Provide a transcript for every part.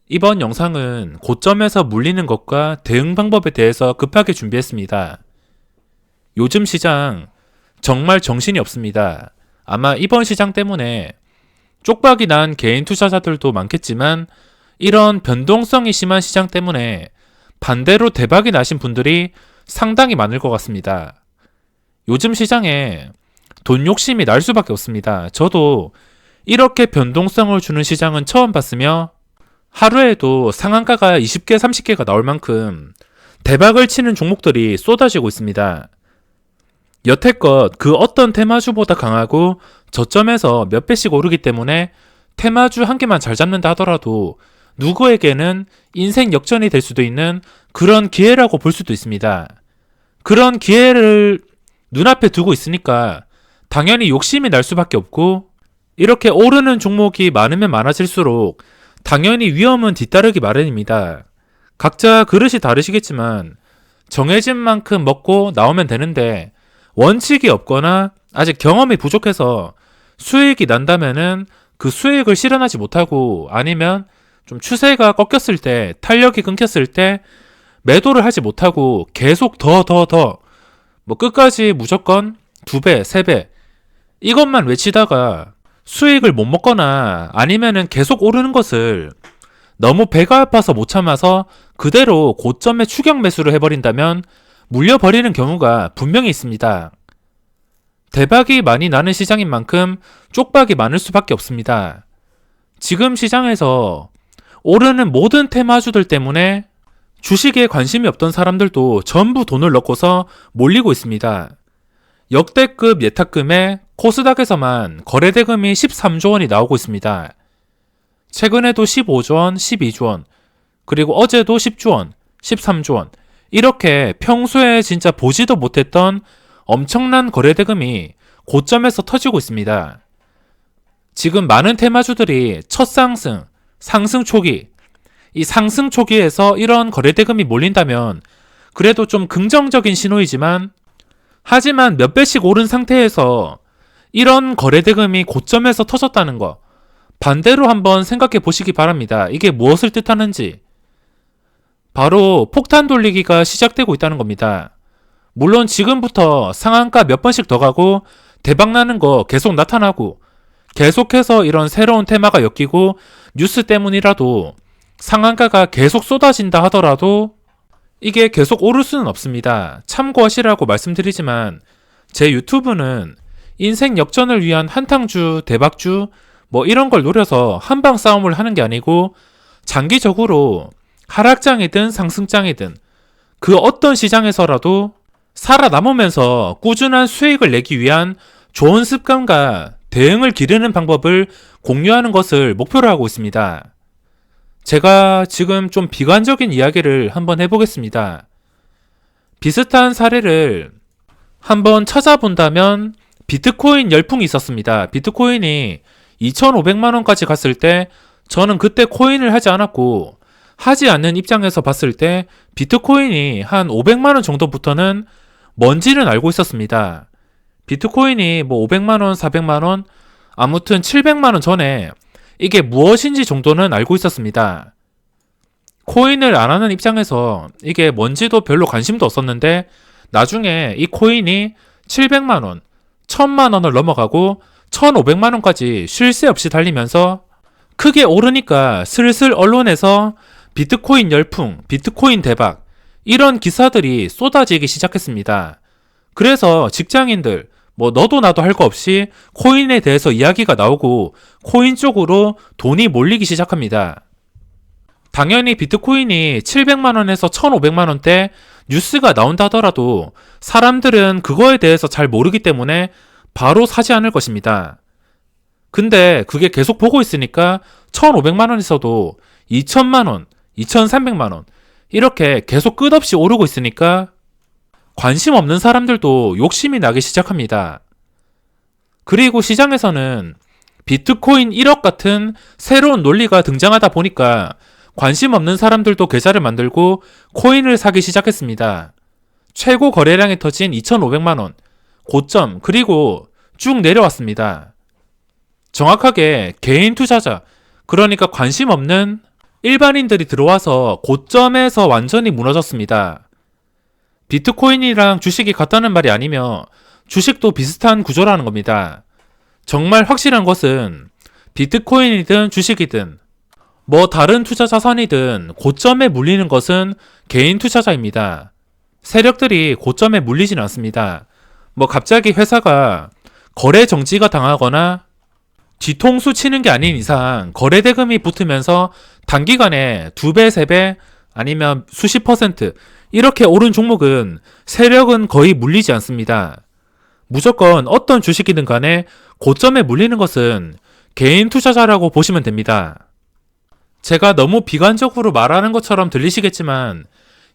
이번 영상은 고점에서 물리는 것과 대응 방법에 대해서 급하게 준비했습니다. 요즘 시장 정말 정신이 없습니다. 아마 이번 시장 때문에 쪽박이 난 개인 투자자들도 많겠지만 이런 변동성이 심한 시장 때문에 반대로 대박이 나신 분들이 상당히 많을 것 같습니다. 요즘 시장에 돈 욕심이 날 수밖에 없습니다. 저도 이렇게 변동성을 주는 시장은 처음 봤으며 하루에도 상한가가 20개, 30개가 나올 만큼 대박을 치는 종목들이 쏟아지고 있습니다. 여태껏 그 어떤 테마주보다 강하고 저점에서 몇 배씩 오르기 때문에 테마주 한 개만 잘 잡는다 하더라도 누구에게는 인생 역전이 될 수도 있는 그런 기회라고 볼 수도 있습니다. 그런 기회를 눈앞에 두고 있으니까 당연히 욕심이 날 수밖에 없고, 이렇게 오르는 종목이 많으면 많아질수록 당연히 위험은 뒤따르기 마련입니다. 각자 그릇이 다르시겠지만 정해진 만큼 먹고 나오면 되는데, 원칙이 없거나 아직 경험이 부족해서 수익이 난다면은 그 수익을 실현하지 못하고, 아니면 좀 추세가 꺾였을 때, 탄력이 끊겼을 때 매도를 하지 못하고 계속 더 끝까지 무조건 2배, 3배 이것만 외치다가 수익을 못 먹거나 아니면은 계속 오르는 것을 너무 배가 아파서 못 참아서 그대로 고점에 추격 매수를 해버린다면 물려버리는 경우가 분명히 있습니다. 대박이 많이 나는 시장인 만큼 쪽박이 많을 수밖에 없습니다. 지금 시장에서 오르는 모든 테마주들 때문에 주식에 관심이 없던 사람들도 전부 돈을 넣고서 몰리고 있습니다. 역대급 예탁금에 코스닥에서만 거래대금이 13조 원이 나오고 있습니다. 최근에도 15조 원, 12조 원, 그리고 어제도 10조 원, 13조 원, 이렇게 평소에 진짜 보지도 못했던 엄청난 거래대금이 고점에서 터지고 있습니다. 지금 많은 테마주들이 첫 상승, 상승 초기, 이 상승 초기에서 이런 거래대금이 몰린다면 그래도 좀 긍정적인 신호이지만, 하지만 몇 배씩 오른 상태에서 이런 거래대금이 고점에서 터졌다는 거, 반대로 한번 생각해 보시기 바랍니다. 이게 무엇을 뜻하는지. 바로 폭탄 돌리기가 시작되고 있다는 겁니다. 물론 지금부터 상한가 몇 번씩 더 가고 대박 나는 거 계속 나타나고 계속해서 이런 새로운 테마가 엮이고 뉴스 때문이라도 상한가가 계속 쏟아진다 하더라도 이게 계속 오를 수는 없습니다. 참고하시라고 말씀드리지만 제 유튜브는 인생 역전을 위한 한탕주, 대박주 이런 걸 노려서 한방 싸움을 하는 게 아니고, 장기적으로 하락장이든 상승장이든 그 어떤 시장에서라도 살아남으면서 꾸준한 수익을 내기 위한 좋은 습관과 대응을 기르는 방법을 공유하는 것을 목표로 하고 있습니다. 제가 지금 좀 비관적인 이야기를 한번 해보겠습니다. 비슷한 사례를 한번 찾아본다면 비트코인 열풍이 있었습니다. 비트코인이 2,500만원까지 갔을 때 저는 그때 코인을 하지 않았고, 하지 않는 입장에서 봤을 때 비트코인이 한 500만원 정도부터는 뭔지는 알고 있었습니다. 비트코인이 500만원, 400만원, 아무튼 700만원 전에 이게 무엇인지 정도는 알고 있었습니다. 코인을 안 하는 입장에서 이게 뭔지도 별로 관심도 없었는데, 나중에 이 코인이 700만원, 1000만원을 넘어가고 1500만원까지 쉴 새 없이 달리면서 크게 오르니까 슬슬 언론에서 비트코인 열풍, 비트코인 대박, 이런 기사들이 쏟아지기 시작했습니다. 그래서 직장인들, 너도 나도 할 거 없이 코인에 대해서 이야기가 나오고 코인 쪽으로 돈이 몰리기 시작합니다. 당연히 비트코인이 700만원에서 1500만원대 뉴스가 나온다 하더라도 사람들은 그거에 대해서 잘 모르기 때문에 바로 사지 않을 것입니다. 근데 그게 계속 보고 있으니까 1500만원에서도 2000만원, 2300만원 이렇게 계속 끝없이 오르고 있으니까 관심 없는 사람들도 욕심이 나기 시작합니다. 그리고 시장에서는 비트코인 1억 같은 새로운 논리가 등장하다 보니까 관심 없는 사람들도 계좌를 만들고 코인을 사기 시작했습니다. 최고 거래량이 터진 2,500만원, 고점, 그리고 쭉 내려왔습니다. 정확하게 개인 투자자, 그러니까 관심 없는 일반인들이 들어와서 고점에서 완전히 무너졌습니다. 비트코인이랑 주식이 같다는 말이 아니며 주식도 비슷한 구조라는 겁니다. 정말 확실한 것은 비트코인이든 주식이든 뭐 다른 투자 자산이든 고점에 물리는 것은 개인 투자자입니다. 세력들이 고점에 물리진 않습니다. 뭐 갑자기 회사가 거래 정지가 당하거나 뒤통수 치는 게 아닌 이상 거래 대금이 붙으면서 단기간에 2배, 3배 아니면 수십 퍼센트 이렇게 오른 종목은 세력은 거의 물리지 않습니다. 무조건 어떤 주식이든 간에 고점에 물리는 것은 개인 투자자라고 보시면 됩니다. 제가 너무 비관적으로 말하는 것처럼 들리시겠지만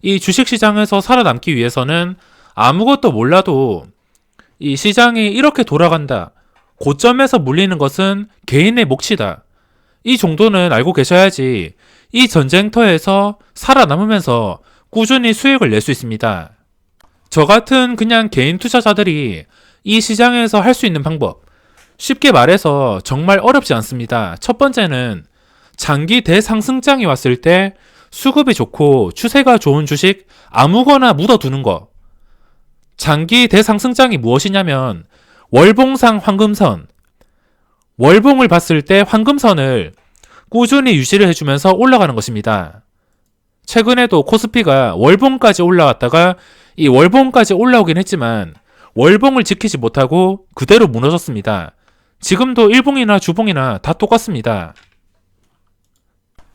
이 주식시장에서 살아남기 위해서는 아무것도 몰라도 이 시장이 이렇게 돌아간다. 고점에서 물리는 것은 개인의 몫이다. 이 정도는 알고 계셔야지 이 전쟁터에서 살아남으면서 꾸준히 수익을 낼 수 있습니다. 저 같은 그냥 개인 투자자들이 이 시장에서 할 수 있는 방법, 쉽게 말해서 정말 어렵지 않습니다. 첫 번째는 장기 대상승장이 왔을 때 수급이 좋고 추세가 좋은 주식 아무거나 묻어두는 거. 장기 대상승장이 무엇이냐면 월봉상 황금선. 월봉을 봤을 때 황금선을 꾸준히 유지를 해주면서 올라가는 것입니다. 최근에도 코스피가 월봉까지 올라왔다가 이 월봉까지 올라오긴 했지만 월봉을 지키지 못하고 그대로 무너졌습니다. 지금도 일봉이나 주봉이나 다 똑같습니다.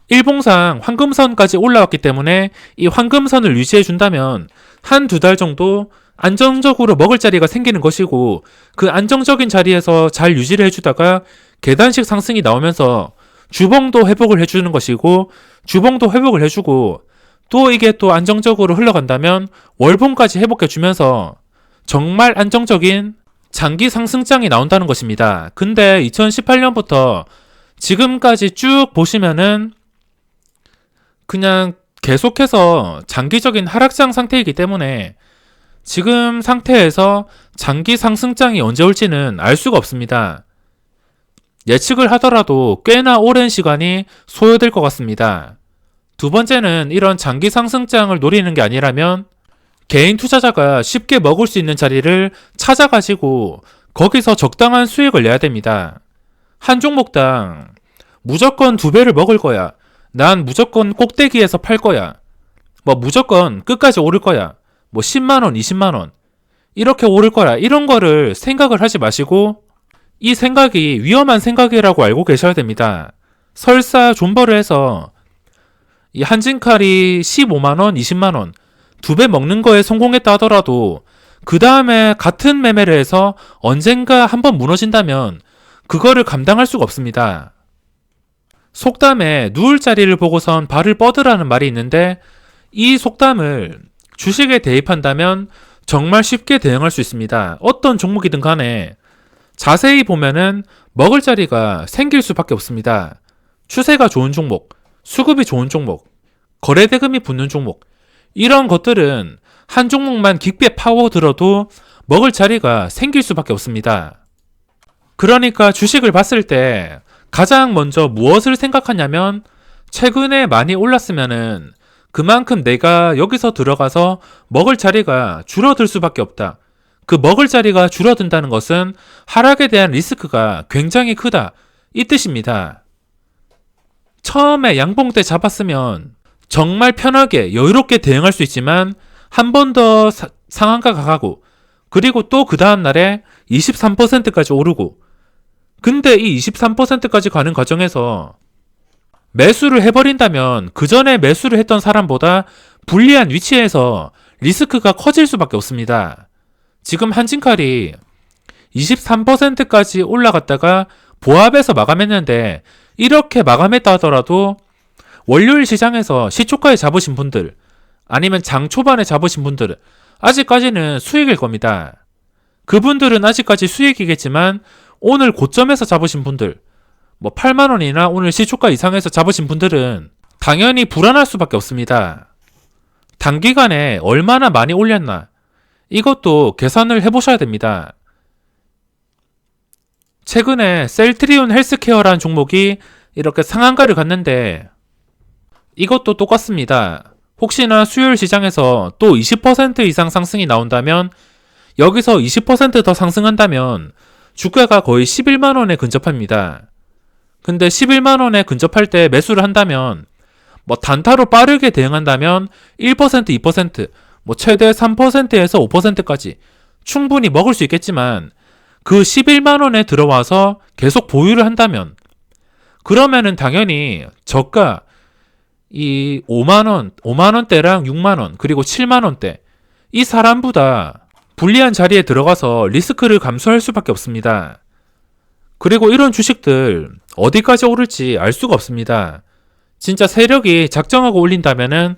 일봉상 황금선까지 올라왔기 때문에 이 황금선을 유지해준다면 한두 달 정도 안정적으로 먹을 자리가 생기는 것이고 그 안정적인 자리에서 잘 유지를 해주다가 계단식 상승이 나오면서 주봉도 회복을 해주는 것이고 주봉도 회복을 해주고 또 이게 또 안정적으로 흘러간다면 월봉까지 회복해주면서 정말 안정적인 장기 상승장이 나온다는 것입니다. 근데 2018년부터 지금까지 쭉 보시면은 그냥 계속해서 장기적인 하락장 상태이기 때문에 지금 상태에서 장기 상승장이 언제 올지는 알 수가 없습니다. 예측을 하더라도 꽤나 오랜 시간이 소요될 것 같습니다. 두 번째는 이런 장기 상승장을 노리는 게 아니라면 개인 투자자가 쉽게 먹을 수 있는 자리를 찾아가지고 거기서 적당한 수익을 내야 됩니다. 한 종목당 무조건 2배를 먹을 거야. 난 무조건 꼭대기에서 팔 거야. 뭐 무조건 끝까지 오를 거야. 뭐 10만원, 20만원. 이렇게 오를 거야. 이런 거를 생각을 하지 마시고 이 생각이 위험한 생각이라고 알고 계셔야 됩니다. 설사 존버를 해서 이 한진칼이 15만원, 20만원 2배 먹는 거에 성공했다 하더라도 그 다음에 같은 매매를 해서 언젠가 한번 무너진다면 그거를 감당할 수가 없습니다. 속담에 누울 자리를 보고선 발을 뻗으라는 말이 있는데 이 속담을 주식에 대입한다면 정말 쉽게 대응할 수 있습니다. 어떤 종목이든 간에 자세히 보면은 먹을 자리가 생길 수밖에 없습니다. 추세가 좋은 종목, 수급이 좋은 종목, 거래대금이 붙는 종목 이런 것들은 한 종목만 깊게 파고들어도 먹을 자리가 생길 수밖에 없습니다. 그러니까 주식을 봤을 때 가장 먼저 무엇을 생각하냐면 최근에 많이 올랐으면은 그만큼 내가 여기서 들어가서 먹을 자리가 줄어들 수밖에 없다. 그 먹을 자리가 줄어든다는 것은 하락에 대한 리스크가 굉장히 크다. 이 뜻입니다. 처음에 양봉 때 잡았으면 정말 편하게 여유롭게 대응할 수 있지만 한 번 더 상한가 가고 그리고 또 그 다음날에 23%까지 오르고 근데 이 23%까지 가는 과정에서 매수를 해버린다면 그 전에 매수를 했던 사람보다 불리한 위치에서 리스크가 커질 수밖에 없습니다. 지금 한진칼이 23%까지 올라갔다가 보합에서 마감했는데 이렇게 마감했다 하더라도 월요일 시장에서 시초가에 잡으신 분들 아니면 장 초반에 잡으신 분들 아직까지는 수익일 겁니다. 그분들은 아직까지 수익이겠지만 오늘 고점에서 잡으신 분들 뭐 8만원이나 오늘 시초가 이상에서 잡으신 분들은 당연히 불안할 수밖에 없습니다. 단기간에 얼마나 많이 올렸나 이것도 계산을 해보셔야 됩니다. 최근에 셀트리온 헬스케어라는 종목이 이렇게 상한가를 갔는데 이것도 똑같습니다. 혹시나 수요일 시장에서 또 20% 이상 상승이 나온다면 여기서 20% 더 상승한다면 주가가 거의 11만원에 근접합니다. 근데 11만원에 근접할 때 매수를 한다면 뭐 단타로 빠르게 대응한다면 1%, 2%, 뭐 최대 3%에서 5%까지 충분히 먹을 수 있겠지만 그 11만원에 들어와서 계속 보유를 한다면 그러면은 당연히 저가 이 5만원, 5만원대랑 6만원 그리고 7만원대 이 사람보다 불리한 자리에 들어가서 리스크를 감수할 수밖에 없습니다. 그리고 이런 주식들 어디까지 오를지 알 수가 없습니다. 진짜 세력이 작정하고 올린다면은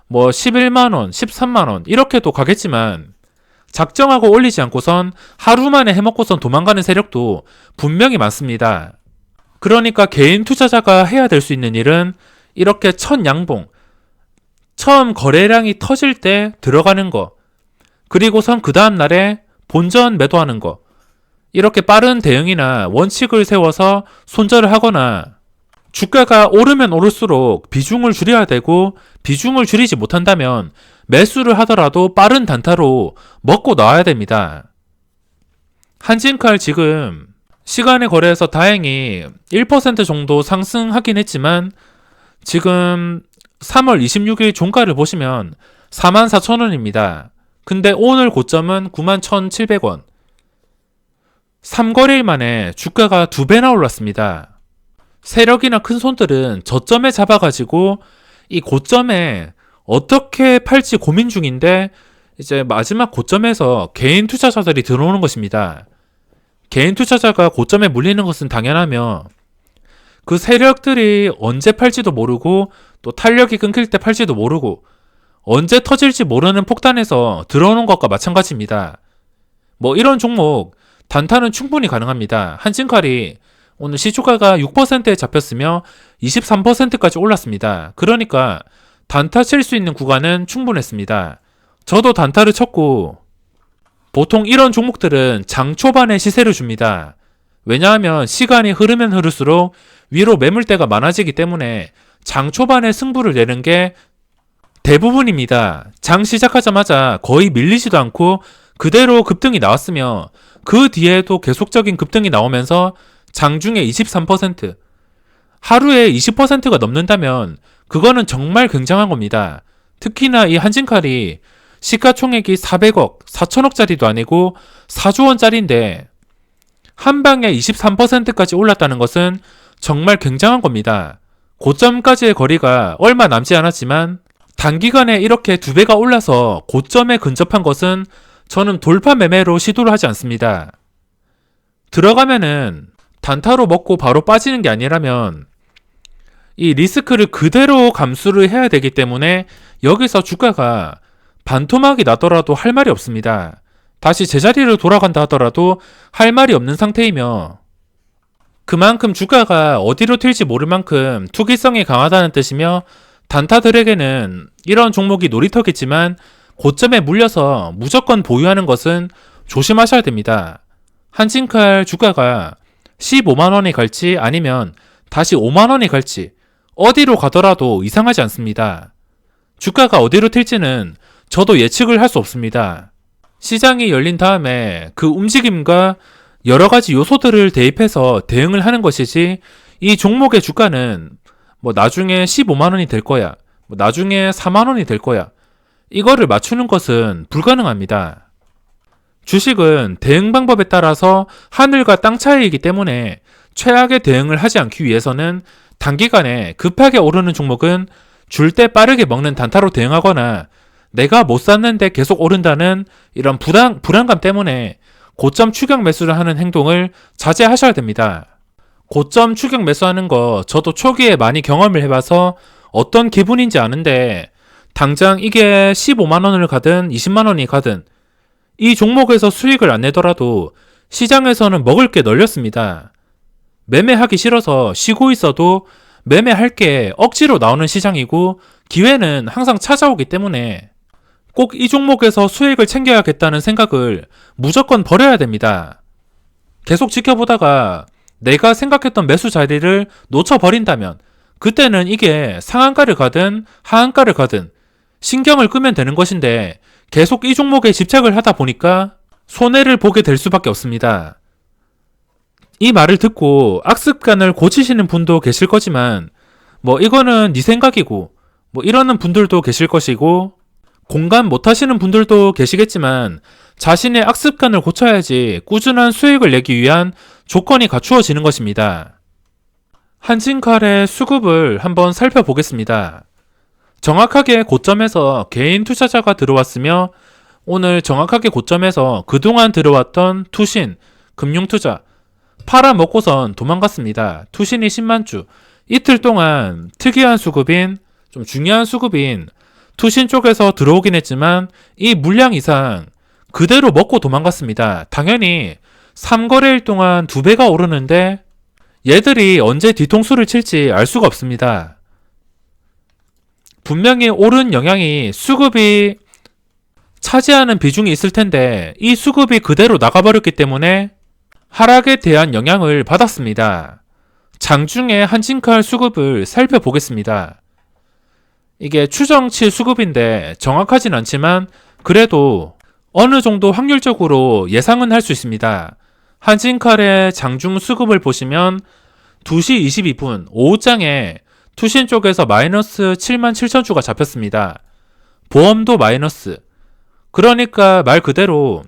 뭐 11만원, 13만원 이렇게도 가겠지만 작정하고 올리지 않고선 하루 만에 해먹고선 도망가는 세력도 분명히 많습니다. 그러니까 개인 투자자가 해야 될 수 있는 일은 이렇게 첫 양봉, 처음 거래량이 터질 때 들어가는 거, 그리고선 그 다음 날에 본전 매도하는 거, 이렇게 빠른 대응이나 원칙을 세워서 손절을 하거나 주가가 오르면 오를수록 비중을 줄여야 되고 비중을 줄이지 못한다면 매수를 하더라도 빠른 단타로 먹고 나와야 됩니다. 한진칼 지금 시간의 거래에서 다행히 1% 정도 상승하긴 했지만 지금 3월 26일 종가를 보시면 44,000원입니다. 근데 오늘 고점은 91,700원. 3거래일 만에 주가가 2배나 올랐습니다. 세력이나 큰 손들은 저점에 잡아가지고 이 고점에 어떻게 팔지 고민 중인데 이제 마지막 고점에서 개인 투자자들이 들어오는 것입니다. 개인 투자자가 고점에 물리는 것은 당연하며 그 세력들이 언제 팔지도 모르고 또 탄력이 끊길 때 팔지도 모르고 언제 터질지 모르는 폭탄에서 들어오는 것과 마찬가지입니다. 뭐 이런 종목 단타는 충분히 가능합니다. 한진칼이 오늘 시초가가 6%에 잡혔으며 23%까지 올랐습니다. 그러니까 단타 칠 수 있는 구간은 충분했습니다. 저도 단타를 쳤고 보통 이런 종목들은 장 초반에 시세를 줍니다. 왜냐하면 시간이 흐르면 흐를수록 위로 매물대가 많아지기 때문에 장 초반에 승부를 내는 게 대부분입니다. 장 시작하자마자 거의 밀리지도 않고 그대로 급등이 나왔으며 그 뒤에도 계속적인 급등이 나오면서 장중에 23%, 하루에 20%가 넘는다면 그거는 정말 굉장한 겁니다. 특히나 이 한진칼이 시가총액이 400억, 4천억짜리도 아니고 4조 원짜리인데 한 방에 23%까지 올랐다는 것은 정말 굉장한 겁니다. 고점까지의 거리가 얼마 남지 않았지만 단기간에 이렇게 2배가 올라서 고점에 근접한 것은 저는 돌파 매매로 시도를 하지 않습니다. 들어가면은 단타로 먹고 바로 빠지는 게 아니라면 이 리스크를 그대로 감수를 해야 되기 때문에 여기서 주가가 반토막이 나더라도 할 말이 없습니다. 다시 제자리로 돌아간다 하더라도 할 말이 없는 상태이며 그만큼 주가가 어디로 튈지 모를 만큼 투기성이 강하다는 뜻이며 단타들에게는 이런 종목이 놀이터겠지만 고점에 물려서 무조건 보유하는 것은 조심하셔야 됩니다. 한진칼 주가가 15만원이 갈지 아니면 다시 5만원이 갈지 어디로 가더라도 이상하지 않습니다. 주가가 어디로 튈지는 저도 예측을 할 수 없습니다. 시장이 열린 다음에 그 움직임과 여러 가지 요소들을 대입해서 대응을 하는 것이지 이 종목의 주가는 뭐 나중에 15만원이 될 거야, 뭐 나중에 4만원이 될 거야, 이거를 맞추는 것은 불가능합니다. 주식은 대응 방법에 따라서 하늘과 땅 차이이기 때문에 최악의 대응을 하지 않기 위해서는 단기간에 급하게 오르는 종목은 줄 때 빠르게 먹는 단타로 대응하거나 내가 못 샀는데 계속 오른다는 이런 불안감 때문에 고점 추격 매수를 하는 행동을 자제하셔야 됩니다. 고점 추격 매수하는 거 저도 초기에 많이 경험을 해봐서 어떤 기분인지 아는데 당장 이게 15만원을 가든 20만원이 가든 이 종목에서 수익을 안 내더라도 시장에서는 먹을 게 널렸습니다. 매매하기 싫어서 쉬고 있어도 매매할 게 억지로 나오는 시장이고 기회는 항상 찾아오기 때문에 꼭 이 종목에서 수익을 챙겨야겠다는 생각을 무조건 버려야 됩니다. 계속 지켜보다가 내가 생각했던 매수 자리를 놓쳐버린다면 그때는 이게 상한가를 가든 하한가를 가든 신경을 끄면 되는 것인데 계속 이 종목에 집착을 하다 보니까 손해를 보게 될 수밖에 없습니다. 이 말을 듣고 악습관을 고치시는 분도 계실 거지만 뭐 이거는 네 생각이고 뭐 이러는 분들도 계실 것이고 공감 못 하시는 분들도 계시겠지만 자신의 악습관을 고쳐야지 꾸준한 수익을 내기 위한 조건이 갖추어지는 것입니다. 한진칼의 수급을 한번 살펴보겠습니다. 정확하게 고점에서 개인 투자자가 들어왔으며 오늘 정확하게 고점에서 그동안 들어왔던 투신, 금융투자 팔아먹고선 도망갔습니다. 투신이 10만주. 이틀 동안 특이한 수급인, 좀 중요한 수급인 투신 쪽에서 들어오긴 했지만 이 물량 이상 그대로 먹고 도망갔습니다. 당연히 3거래일 동안 2배가 오르는데 얘들이 언제 뒤통수를 칠지 알 수가 없습니다. 분명히 오른 영향이 수급이 차지하는 비중이 있을 텐데 이 수급이 그대로 나가버렸기 때문에 하락에 대한 영향을 받았습니다. 장중에 한진칼 수급을 살펴보겠습니다. 이게 추정치 수급인데 정확하진 않지만 그래도 어느 정도 확률적으로 예상은 할 수 있습니다. 한진칼의 장중 수급을 보시면 2시 22분 오후장에 투신 쪽에서 마이너스 77,000주가 잡혔습니다. 보험도 마이너스. 그러니까 말 그대로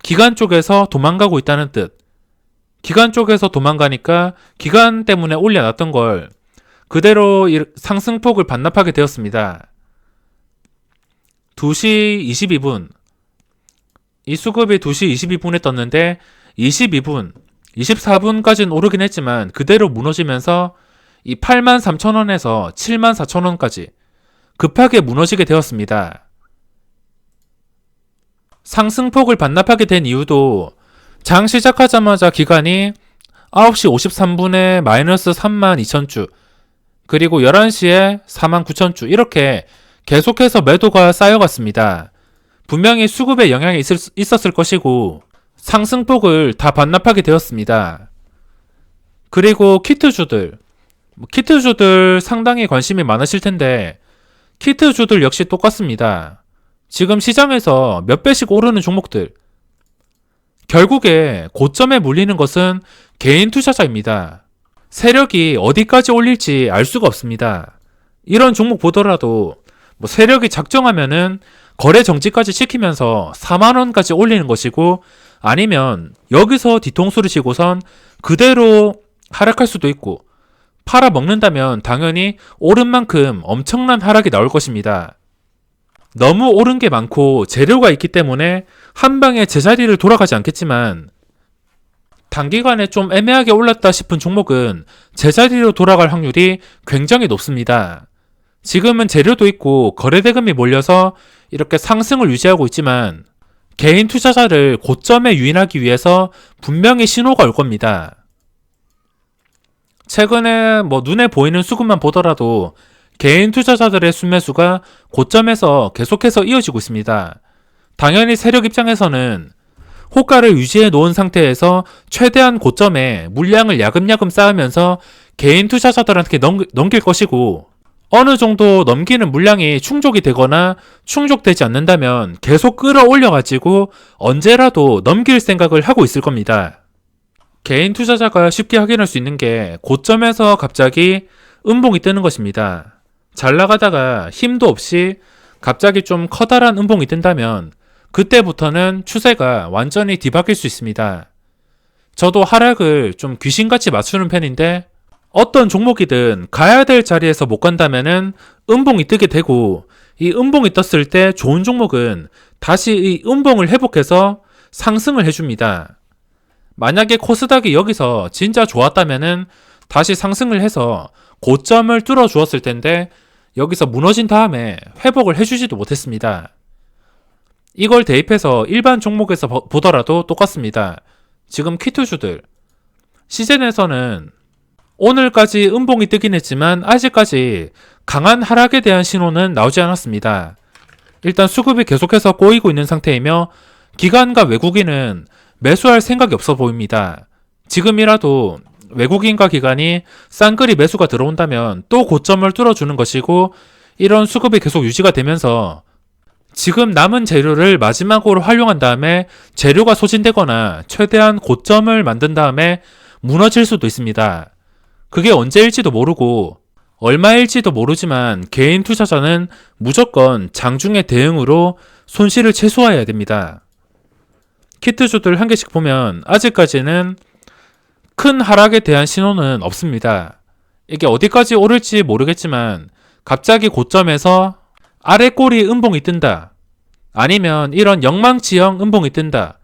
기관 쪽에서 도망가고 있다는 뜻. 기관 쪽에서 도망가니까 기관 때문에 올려놨던 걸 그대로 상승폭을 반납하게 되었습니다. 2시 22분. 이 수급이 2시 22분에 떴는데 22분, 24분까지는 오르긴 했지만 그대로 무너지면서 이 83,000원에서 74,000원까지 급하게 무너지게 되었습니다. 상승폭을 반납하게 된 이유도 장 시작하자마자 기간이 9시 53분에 마이너스 32,000주 그리고 11시에 49,000주 이렇게 계속해서 매도가 쌓여갔습니다. 분명히 수급에 영향이 있었을 것이고 상승폭을 다 반납하게 되었습니다. 그리고 키트주들 상당히 관심이 많으실 텐데 키트주들 역시 똑같습니다. 지금 시장에서 몇 배씩 오르는 종목들 결국에 고점에 물리는 것은 개인 투자자입니다. 세력이 어디까지 올릴지 알 수가 없습니다. 이런 종목 보더라도 뭐 세력이 작정하면은 거래 정지까지 시키면서 4만원까지 올리는 것이고 아니면 여기서 뒤통수를 치고선 그대로 하락할 수도 있고 팔아먹는다면 당연히 오른 만큼 엄청난 하락이 나올 것입니다. 너무 오른 게 많고 재료가 있기 때문에 한 방에 제자리를 돌아가지 않겠지만 단기간에 좀 애매하게 올랐다 싶은 종목은 제자리로 돌아갈 확률이 굉장히 높습니다. 지금은 재료도 있고 거래대금이 몰려서 이렇게 상승을 유지하고 있지만 개인 투자자를 고점에 유인하기 위해서 분명히 신호가 올 겁니다. 최근에 뭐 눈에 보이는 수급만 보더라도 개인 투자자들의 순매수가 고점에서 계속해서 이어지고 있습니다. 당연히 세력 입장에서는 호가를 유지해 놓은 상태에서 최대한 고점에 물량을 야금야금 쌓으면서 개인 투자자들한테 넘길 것이고 어느 정도 넘기는 물량이 충족이 되거나 충족되지 않는다면 계속 끌어올려가지고 언제라도 넘길 생각을 하고 있을 겁니다. 개인 투자자가 쉽게 확인할 수 있는 게 고점에서 갑자기 음봉이 뜨는 것입니다. 잘 나가다가 힘도 없이 갑자기 좀 커다란 음봉이 뜬다면 그때부터는 추세가 완전히 뒤바뀔 수 있습니다. 저도 하락을 좀 귀신같이 맞추는 편인데 어떤 종목이든 가야 될 자리에서 못 간다면은 음봉이 뜨게 되고 이 음봉이 떴을 때 좋은 종목은 다시 이 음봉을 회복해서 상승을 해줍니다. 만약에 코스닥이 여기서 진짜 좋았다면은 다시 상승을 해서 고점을 뚫어 주었을 텐데 여기서 무너진 다음에 회복을 해주지도 못했습니다. 이걸 대입해서 일반 종목에서 보더라도 똑같습니다. 지금 키트주들 시즌에서는 오늘까지 음봉이 뜨긴 했지만 아직까지 강한 하락에 대한 신호는 나오지 않았습니다. 일단 수급이 계속해서 꼬이고 있는 상태이며 기관과 외국인은 매수할 생각이 없어 보입니다. 지금이라도 외국인과 기관이 싼거리 매수가 들어온다면 또 고점을 뚫어주는 것이고, 이런 수급이 계속 유지가 되면서 지금 남은 재료를 마지막으로 활용한 다음에 재료가 소진되거나 최대한 고점을 만든 다음에 무너질 수도 있습니다. 그게 언제일지도 모르고 얼마일지도 모르지만 개인 투자자는 무조건 장중의 대응으로 손실을 최소화해야 됩니다. 키트주들 한 개씩 보면 아직까지는 큰 하락에 대한 신호는 없습니다. 이게 어디까지 오를지 모르겠지만 갑자기 고점에서 아래 꼬리 음봉이 뜬다, 아니면 이런 영망치형 음봉이 뜬다,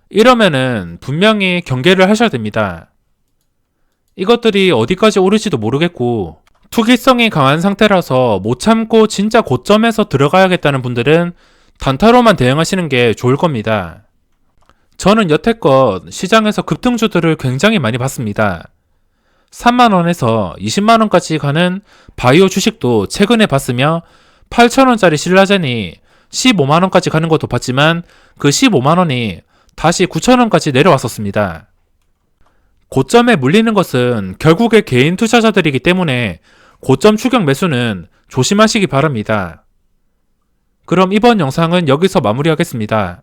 이러면은 분명히 경계를 하셔야 됩니다. 이것들이 어디까지 오를지도 모르겠고 투기성이 강한 상태라서 못 참고 진짜 고점에서 들어가야겠다는 분들은 단타로만 대응하시는 게 좋을 겁니다. 저는 여태껏 시장에서 급등주들을 굉장히 많이 봤습니다. 3만원에서 20만원까지 가는 바이오 주식도 최근에 봤으며 8천원짜리 신라젠이 15만원까지 가는 것도 봤지만 그 15만원이 다시 9천원까지 내려왔었습니다. 고점에 물리는 것은 결국에 개인 투자자들이기 때문에 고점 추격 매수는 조심하시기 바랍니다. 그럼 이번 영상은 여기서 마무리하겠습니다.